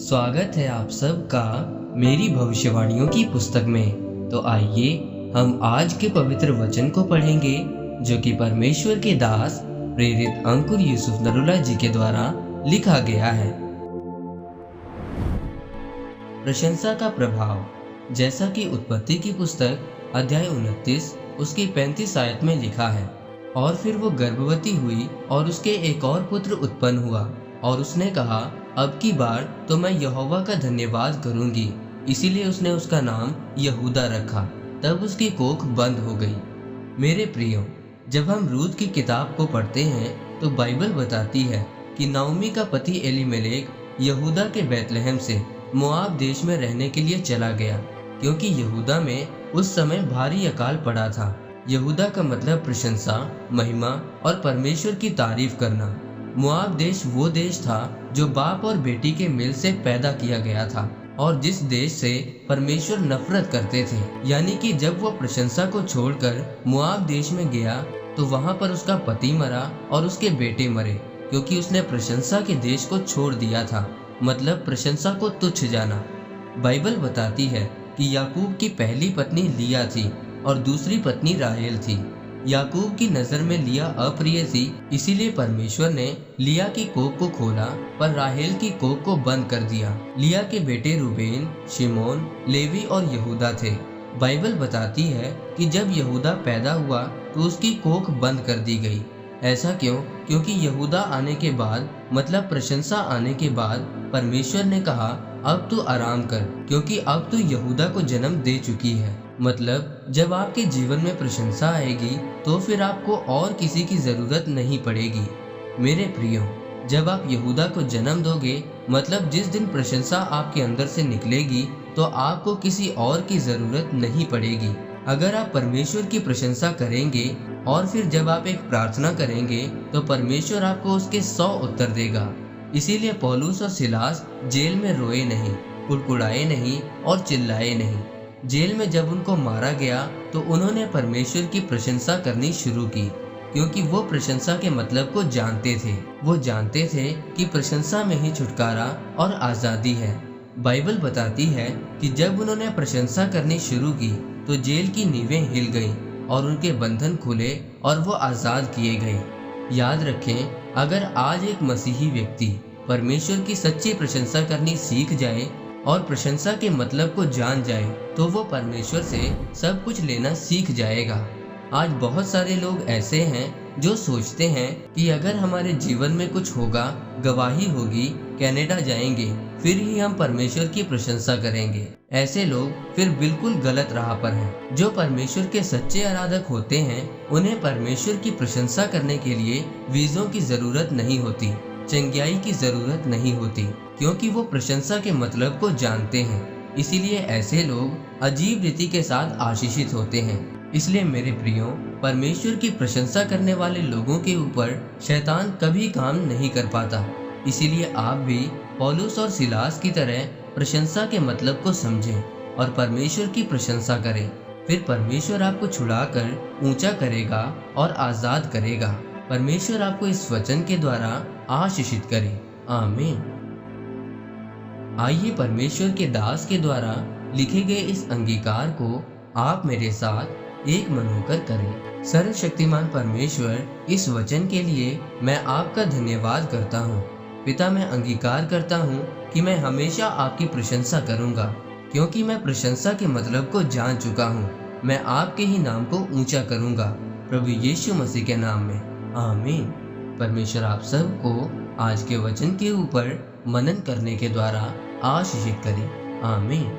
स्वागत है आप सबका मेरी भविष्यवाणियों की पुस्तक में। तो आइए हम आज के पवित्र वचन को पढ़ेंगे जो कि परमेश्वर के दास प्रेरित अंकुर यूसुफ नरूला जी के द्वारा लिखा गया है। प्रशंसा का प्रभाव। जैसा कि उत्पत्ति की पुस्तक अध्याय 29 उसकी 35 आयत में लिखा है, और फिर वो गर्भवती हुई और उसके एक और पुत्र उत्पन्न हुआ और उसने कहा, अब की बार तो मैं यहोवा का धन्यवाद करूंगी। इसीलिए उसने उसका नाम यहूदा रखा। तब उसकी कोख बंद हो गई। मेरे प्रियो, जब हम रूत की किताब को पढ़ते हैं तो बाइबल बताती है कि नाओमी का पति एलीमेलेक यहूदा के बैतलहम से मोआब देश में रहने के लिए चला गया, क्योंकि यहूदा में उस समय भारी अकाल पड़ा था। यहूदा का मतलब प्रशंसा, महिमा और परमेश्वर की तारीफ करना। मोआब देश वो देश था जो बाप और बेटी के मिल से पैदा किया गया था और जिस देश से परमेश्वर नफरत करते थे। यानी कि जब वो प्रशंसा को छोड़कर मोआब देश में गया तो वहां पर उसका पति मरा और उसके बेटे मरे, क्योंकि उसने प्रशंसा के देश को छोड़ दिया था, मतलब प्रशंसा को तुच्छ जाना। बाइबल बताती है कि याकूब की पहली पत्नी लिया थी और दूसरी पत्नी राहेल थी। याकूब की नजर में लिया अप्रिय थी, इसीलिए परमेश्वर ने लिया की कोख को खोला पर राहेल की कोख को बंद कर दिया। लिया के बेटे रूबेन, शिमोन, लेवी और यहूदा थे। बाइबल बताती है कि जब यहूदा पैदा हुआ तो उसकी कोख बंद कर दी गई। ऐसा क्यों? क्योंकि यहूदा आने के बाद, मतलब प्रशंसा आने के बाद, परमेश्वर ने कहा, अब तू आराम कर, क्योंकि अब तू यहूदा को जन्म दे चुकी है। मतलब जब आपके जीवन में प्रशंसा आएगी तो फिर आपको और किसी की जरूरत नहीं पड़ेगी। मेरे प्रियो, जब आप यहूदा को जन्म दोगे, मतलब जिस दिन प्रशंसा आपके अंदर से निकलेगी, तो आपको किसी और की जरूरत नहीं पड़ेगी। अगर आप परमेश्वर की प्रशंसा करेंगे और फिर जब आप एक प्रार्थना करेंगे तो परमेश्वर आपको उसके 100 उत्तर देगा। इसीलिए पौलुस और सिलास जेल में रोए नहीं, कुड़कुड़ाए नहीं और चिल्लाए नहीं। जेल में जब उनको मारा गया तो उन्होंने परमेश्वर की प्रशंसा करनी शुरू की, क्योंकि वो प्रशंसा के मतलब को जानते थे। वो जानते थे कि प्रशंसा में ही छुटकारा और आज़ादी है। बाइबल बताती है कि जब उन्होंने प्रशंसा करनी शुरू की तो जेल की नींवें हिल गईं और उनके बंधन खुले और वो आज़ाद किए गए। याद रखें, अगर आज एक मसीही व्यक्ति परमेश्वर की सच्ची प्रशंसा करनी सीख जाए और प्रशंसा के मतलब को जान जाए तो वो परमेश्वर से सब कुछ लेना सीख जाएगा। आज बहुत सारे लोग ऐसे हैं जो सोचते हैं कि अगर हमारे जीवन में कुछ होगा, गवाही होगी, कनाडा जाएंगे, फिर ही हम परमेश्वर की प्रशंसा करेंगे। ऐसे लोग फिर बिल्कुल गलत राह पर हैं। जो परमेश्वर के सच्चे आराधक होते हैं उन्हें परमेश्वर की प्रशंसा करने के लिए वीज़ों की जरूरत नहीं होती, चंगियाई की जरूरत नहीं होती, क्योंकि वो प्रशंसा के मतलब को जानते हैं। इसीलिए ऐसे लोग अजीब रीति के साथ आशीषित होते हैं। इसलिए मेरे प्रियो, परमेश्वर की प्रशंसा करने वाले लोगों के ऊपर शैतान कभी काम नहीं कर पाता। इसीलिए आप भी पौलुस और सिलास की तरह प्रशंसा के मतलब को समझें और परमेश्वर की प्रशंसा करें। फिर परमेश्वर आपको छुड़ाकर ऊंचा करेगा और आजाद करेगा। परमेश्वर आपको इस वचन के द्वारा आशीषित करे। आमीन। आइए परमेश्वर के दास के द्वारा लिखे गए इस अंगीकार को आप मेरे साथ एक मन होकर करें। सर्वशक्तिमान परमेश्वर, इस वचन के लिए मैं आपका धन्यवाद करता हूँ। पिता, मैं अंगीकार करता हूँ कि मैं हमेशा आपकी प्रशंसा करूँगा, क्योंकि मैं प्रशंसा के मतलब को जान चुका हूँ। मैं आपके ही नाम को ऊंचा करूँगा, प्रभु यीशु मसीह के नाम में। आमीन। परमेश्वर आप सबको आज के वचन के ऊपर मनन करने के द्वारा आशीषित करे। आमीन।